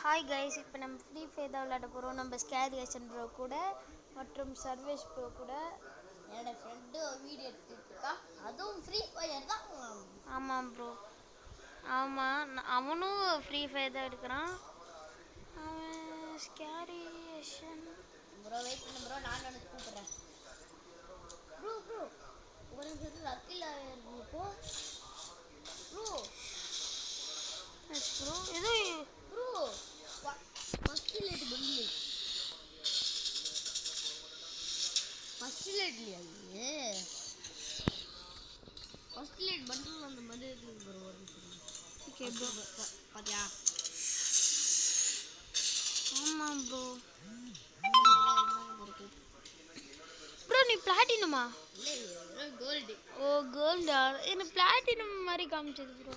Hi guys, இப்போ நம்ம free fire தான் விளையாட போகிறோம். நம்ம ஸ்கேரி ஹசன் ப்ரோ கூட மற்றும் சர்வேஷ் ப்ரோ கூட. என்னோட ஃப்ரெண்டு வீடியோ எடுத்துட்டு இருக்கா, அதுவும் ஃப்ரீ ஃபயர் தான். ஆமாம் ப்ரோ, ஆமாம், அவனும் ஃப்ரீ ஃபயர் தான் எடுக்கிறான். அவன் ஸ்கேரி ஹசன் ப்ரோ வெயிட் பண்ணு ப்ரோ, நான் உனக்கு கூப்பிடுறேன். ப்ரோ ஒரு நிமிஷத்துல லக்கில் இருப்போ ப்ரோ. ப்ரோ ஏதோ ப்ரோ ஃபர்ஸ்ட் லைட் பண்ணி ஃபர்ஸ்ட் லைட்லையா ஃபர்ஸ்ட் லைட் பண்டில் அந்த மாதிரி இருக்குது ப்ரோ. ஒரு நிமிஷம். ஓகே ப்ரோ, பாத்தியா? ஆமாம் ப்ரோ. ப்ரோ நீ பிளாட்டினமா? இல்லை கோல்டு. ஓ கோல்டா? எனக்கு பிளாட்டினம் மாதிரி காமிச்சது ப்ரோ.